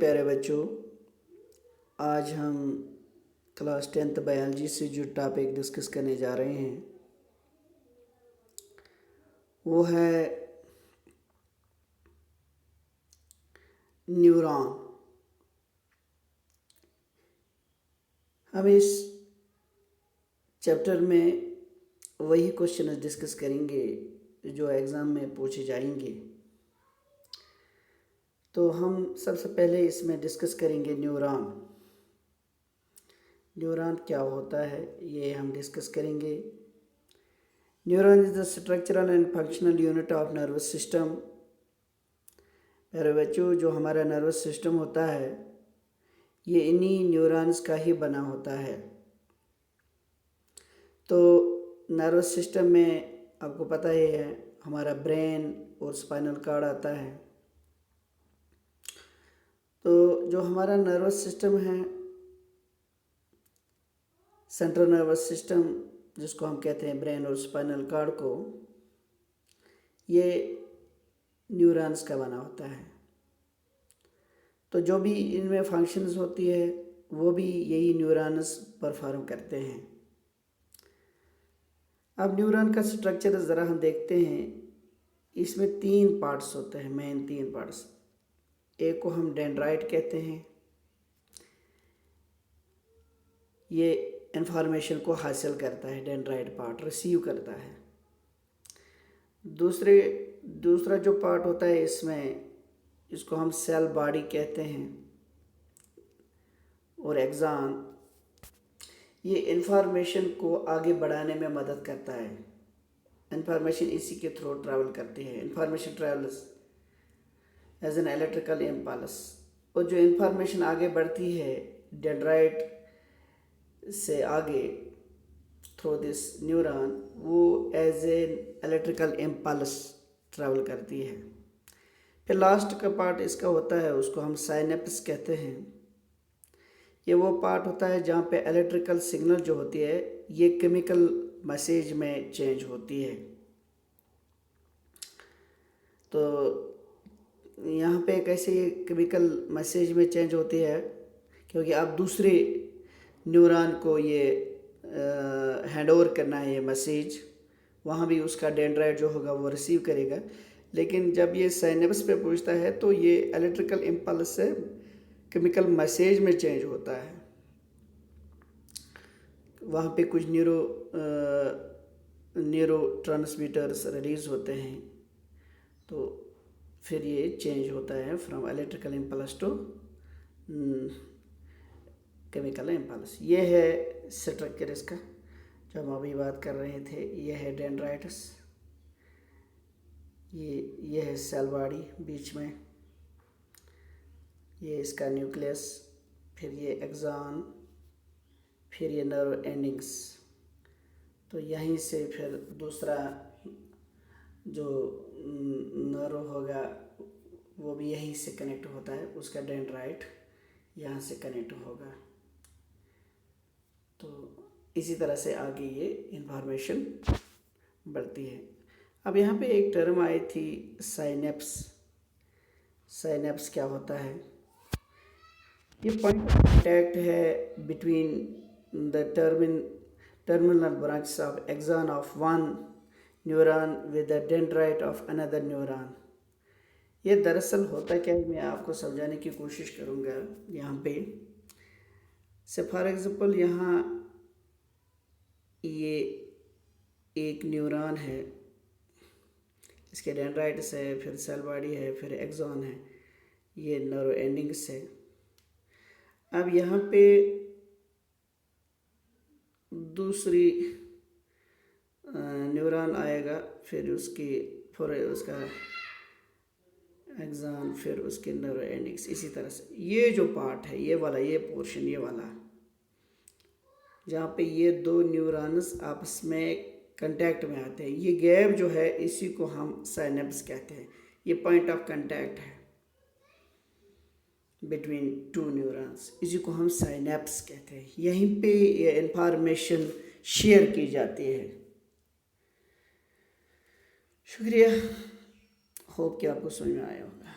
प्यारे बच्चों, आज हम क्लास 10th बायोलॉजी से जो टॉपिक डिस्कस करने जा रहे हैं वो है न्यूरॉन। हम इस चैप्टर में वही क्वेश्चन डिस्कस करेंगे जो एग्ज़ाम में पूछे जाएंगे। तो हम सबसे पहले इसमें डिस्कस करेंगे न्यूरॉन। न्यूरॉन क्या होता है ये हम डिस्कस करेंगे। Neuron is the structural and functional unit of nervous system. प्यारे बच्चों, जो हमारा नर्वस सिस्टम होता है ये इन्हीं न्यूरॉन्स का ही बना होता है। तो नर्वस सिस्टम में आपको पता ही है हमारा ब्रेन और स्पाइनल कॉर्ड आता है। तो जो हमारा नर्वस सिस्टम है, सेंट्रल नर्वस सिस्टम जिसको हम कहते हैं ब्रेन और स्पाइनल कॉर्ड को, ये न्यूरॉन्स का बना होता है। तो जो भी इनमें फंक्शंस होती है वो भी यही न्यूरॉन्स परफॉर्म करते हैं। अब न्यूरॉन का स्ट्रक्चर ज़रा हम देखते हैं। इसमें 3 पार्ट्स होते हैं, मेन 3 पार्ट्स। एक को हम डेंड्राइट कहते हैं, ये इंफॉर्मेशन को हासिल करता है, डेंड्राइट पार्ट रिसीव करता है। दूसरा जो पार्ट होता है इसमें, इसको हम सेल बॉडी कहते हैं, और एक्सॉन ये इंफॉर्मेशन को आगे बढ़ाने में मदद करता है। इंफॉर्मेशन इसी के थ्रू ट्रैवल करती है। Information travels as an electrical impulse, और जो इंफॉर्मेशन आगे बढ़ती है डेंड्राइट से आगे थ्रू दिस न्यूरॉन, वो as an electrical impulse travel करती है। फिर लास्ट का पार्ट इसका होता है, उसको हम साइनेप्स कहते हैं। ये वो पार्ट होता है जहाँ पे इलेक्ट्रिकल सिग्नल जो होती है ये केमिकल मैसेज में चेंज होती है। तो यहाँ पे कैसे ये केमिकल मैसेज में चेंज होती है, क्योंकि आप दूसरे न्यूरॉन को ये हैंड ओवर करना है ये मैसेज, वहाँ भी उसका डेंड्राइट जो होगा वो रिसीव करेगा। लेकिन जब ये साइनेप्स पे पहुँचता है तो ये इलेक्ट्रिकल इम्पल्स से केमिकल मैसेज में चेंज होता है। वहाँ पे कुछ न्यूरो ट्रांसमीटर्स रिलीज होते हैं, तो फिर ये चेंज होता है from electrical impulse to chemical impulse. ये है स्ट्रक्चर इसका जो हम अभी बात कर रहे थे। ये है डेंड्राइट्स, ये है सेल बॉडी बीच में, ये इसका न्यूक्लियस, फिर ये एक्सॉन, फिर ये नर्व एंडिंग्स। तो यहीं से फिर दूसरा जो नर्व होगा वो भी यहीं से कनेक्ट होता है, उसका डेंड्राइट यहाँ से कनेक्ट होगा। तो इसी तरह से आगे ये इन्फॉर्मेशन बढ़ती है। अब यहाँ पे एक टर्म आई थी साइनेप्स। साइनेप्स क्या होता है? ये पॉइंट ऑफ कॉन्टैक्ट है between the terminal branch of axon of one neuron with the dendrite of another neuron. ये दरअसल होता क्या है, मैं आपको समझाने की कोशिश करूँगा। यहाँ पे से फॉर एग्जांपल यहाँ ये एक न्यूरॉन है, इसके डेंड्राइट्स है, फिर सेल बॉडी है, फिर एक्सॉन है, ये नर्व एंडिंग्स है। अब यहाँ पे दूसरी न्यूरॉन आएगा, फिर उसका एक्सॉन, फिर उसके नर्व एंडिंग्स। इसी तरह से ये जो पार्ट है, ये वाला, ये पोर्शन, ये वाला जहाँ पे ये 2 न्यूरॉन्स आपस में कांटेक्ट में आते हैं, ये गैप जो है इसी को हम साइनेप्स कहते हैं। ये पॉइंट ऑफ कांटेक्ट है बिटवीन 2 न्यूरॉन्स, इसी को हम साइनेप्स कहते हैं। यहीं पे ये इंफॉर्मेशन शेयर की जाती है। शुक्रिया, होप कि आपको समझ में आया होगा।